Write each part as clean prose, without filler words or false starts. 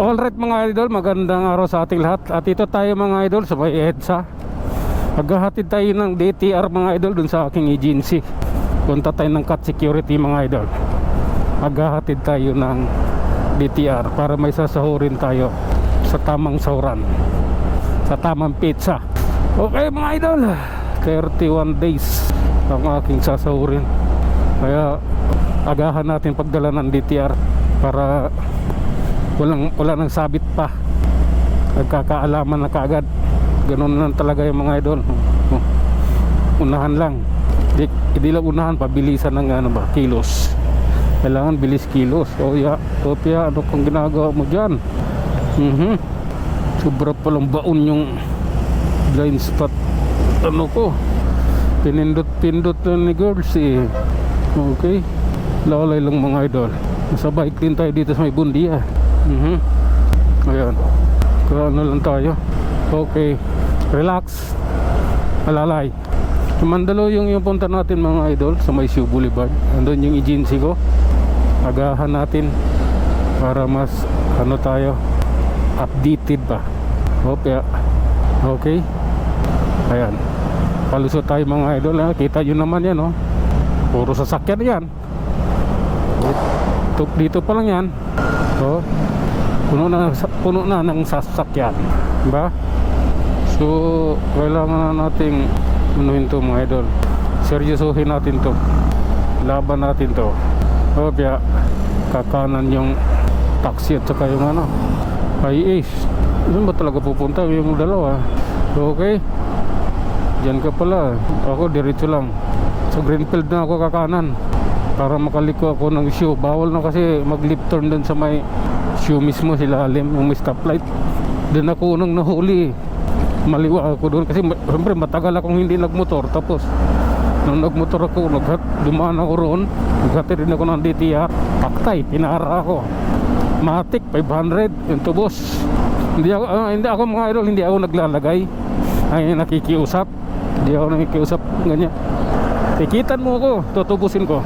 Alright mga idol, magandang araw sa ating lahat. At ito tayo mga idol sa may EDSA. Maghahatid tayo ng DTR mga idol dun sa aking agency. Punta tayo ng cut security mga idol. Maghahatid tayo ng DTR para may sasahurin tayo sa tamang sahuran, sa tamang pizza. Okay mga idol, 31 days ang aking sasahurin. Kaya agahan natin pagdala ng DTR para wala nang sabit pa, nagkakaalaman na kaagad. Ganun lang talaga yung mga idol. Unahan lang, hindi lang unahan, pabilisan ng kilos. Kailangan bilis kilos. Topia, ano kung ginagawa mo dyan? Sobra palang baon yung blind spot. Ano ko, pinindot ni girls eh. Okay, lalay lang mga idol. Nasa bike din tayo dito sa may Bundia. Ayan, kaya ano lang tayo. Okay, relax, alalay. Mandaluyong yung punta natin mga idol, sa may Shoe Boulevard. Andun yung agency ko. Agahan natin para mas tayo, updated pa. Okay, ayan, palusot tayo mga idol ha. Kita nyo naman yan, oh. Puro sasakyan yan. Dito pa lang yan, oh. Puno na ng sasakyan, diba? So kailangan na nating unuhin to mga idol. Seryosohin natin to, laban natin to. Kaya kakanan yung taxi at saka yung IAs. Saan ba talaga pupunta yung dalawa? Okay, dyan ka pala. Ako diretso lang sa Greenfield na ako kakanan para makaliko ako ng shoe. Bawal na kasi mag left turn dun sa may shoe mismo, sila alim yung may stoplight. Doon ako nung nahuli, maliwa ako doon kasi siyempre matagal akong hindi nagmotor. Tapos nung nagmotor ako, dumaan ako roon, naghatid rin ako ng DTR. Paktay, pinara ako. Matic 500 yung tubos. Hindi ako mga idol, hindi ako naglalagay, ay nakikiusap. Hindi ako nakikiusap ganyan. Tikitan mo ako, tutubusin ko.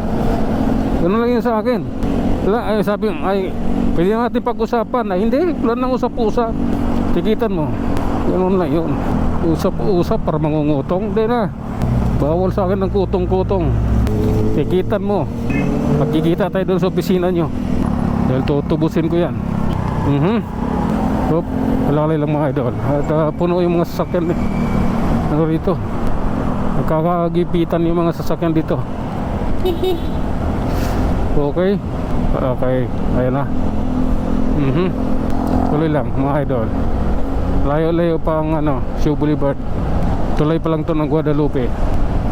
Ganun lang yun sa akin. Ay, sabi, pwede natin pag-usapan. Ay, hindi, wala nang usap-usap. Tikitan mo. Ganun lang yun. Usap-usap para mangungutong. Hindi na. Bawal sa akin ng kutong-kutong. Tikitan mo. Pagkikita tayo doon sa opisina nyo. Dahil tutubusin ko yan. Alalay lang mga idol. At puno yung mga sasakyan rito. Nagkakagipitan yung mga sasakyan dito. Okay, ayan na. Tuloy lang mga idol. Layo-layo pa ang Shoe Boulevard. Tuloy pa lang to ng Guadalupe.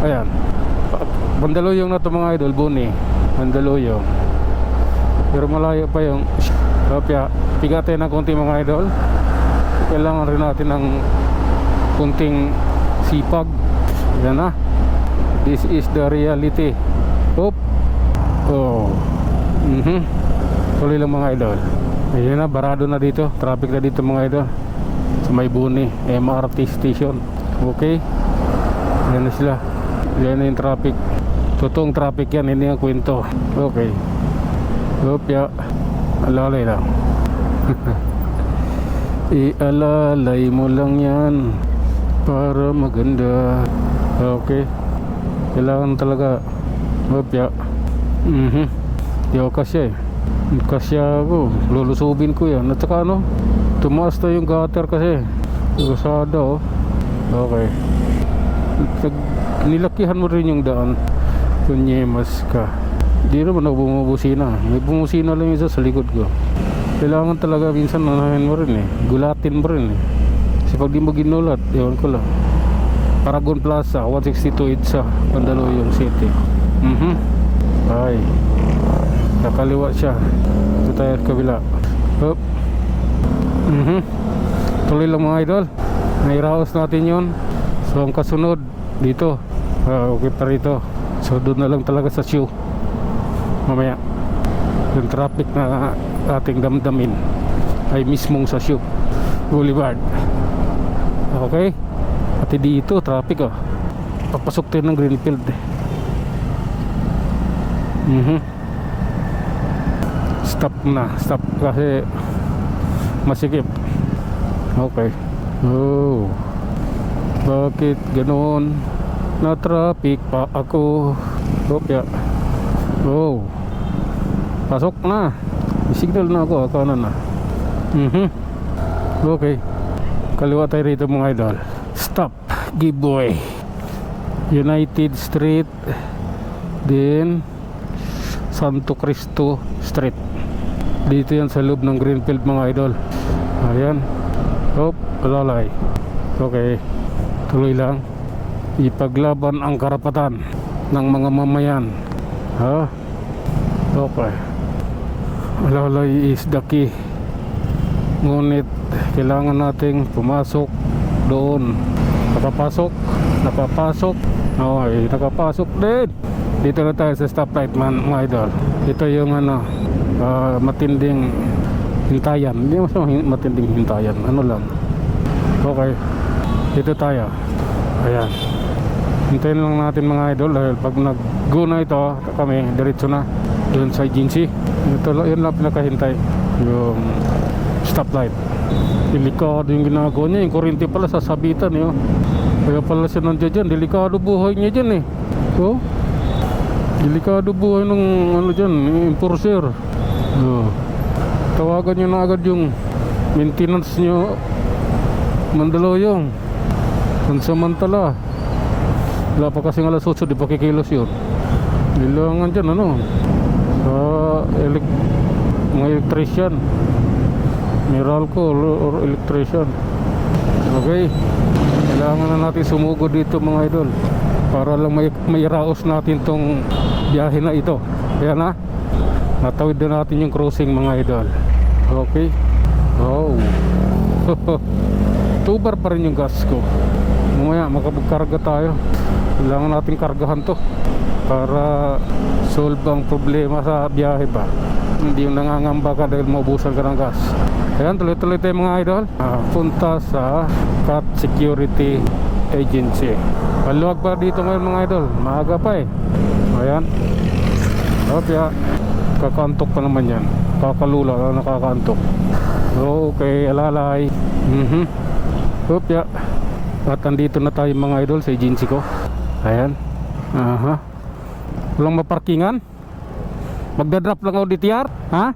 Ayan, Mandaluyong na to mga idol. Buni, Mandaluyong. Pero malayo pa yung Topia. Pigatin ng konti mga idol. Kailangan rin natin ng kunting sipag. Ayan na. This is the reality. Tuloy lang mga idol. Ayan na, barado na dito. Traffic na dito mga idol sa may Buni MRT station. Okay, ayan na sila. Ayan na yung traffic. Totoong traffic yan, hindi ang kwento. Okay, Topia, alalay lang. Ialalay mo lang yan para maganda. Okay, kailangan talaga Topia. Di ako kasya eh. Kasya ako, lulusubin ko yan. At saka tumaas na yung gutter kasi usada oh. Okay, nilakihan mo rin yung daan. Kunyemas ka. Di naman ako bumubusina. May bumusina lang isa sa likod ko. Kailangan talaga minsan nanahin mo rin eh. Gulatin mo rin eh. Kasi pag di mo ginulat, ewan ko lang. Paragon Plaza 162 EDSA, Mandaluyong City. Ay, nakaliwa siya. Ito tayo at kabila. Tuloy lang mga idol. Nairaos natin yun. So ang kasunod dito, okay pa rito. So doon na lang talaga sa shoe. Mamaya yung traffic na ating damdamin ay mismong sa Shoe Boulevard. Okay, pati dito traffic oh. Papasok tayo ng Greenfield. Stop na, stop kasi masikip. Okay. Oh, bakit ganoon? Na traffic pa ako. Opya. Oh, pasok na. Signal na ako, kanan na. Okay, kaliwa tayo rito mga idol. Stop, giveaway. United Street, then Santo Cristo Street. Dito yan sa loob ng Greenfield mga idol. Ayan. Hop, lalay. Okay, tuloy lang. Ipaglaban ang karapatan ng mga mamayan. Ha? Okay. Lalay is the key. Ngunit kailangan nating pumasok doon. Nakapasok. Okay, nakapasok din. Dito na tayo sa stoplight mga idol. Ito yung matinding hintayan. Hindi mo matinding hintayan. Ano lang. Okay. Dito tayo. Ayan. Hintayin lang natin mga idol dahil pag nag-go na ito kami, diretso na doon sa agency. Ito yun lang pinakahintay. Yung stoplight. Delikado yung ginagawa niya. Yung kurente pala sasabitan eh. Kaya pala siya nandiyan dyan. Delikado buhay niya dyan eh. So, delikado buhay ng dyan, enforcer. Tawagan nyo na agad yung maintenance nyo. Mandaluyong. Pansamantala. Wala pa kasing alas 8, di pa kikilos yun. Kailangan dyan sa mga electrician, Meralco or electrician. Okay, kailangan na natin sumugod dito mga idol para lang may raos natin tong biyahe na ito. Kaya natawid na natin yung crossing mga idol. Okay. Oh. 2 bar pa rin yung gas ko. Mamaya makapagkarga tayo. Kailangan natin kargahan to para solve ang problema sa biyahe ba. Hindi yung nangangamba ka dahil maubusan ka ng gas. Ayan, tuloy-tuloy tayo mga idol. Punta sa CAT Security Agency. Maluwag pa dito ngayon mga idol. Maaga pa eh. Ayan. Opya. Kakantok pa naman yan. Kakalula na nakakantok. Okay, alalay. Opya. At andito na tayo mga idol sa agency ko. Ayan. Walang maparkingan. Magdadrop lang ako DTR. Ha?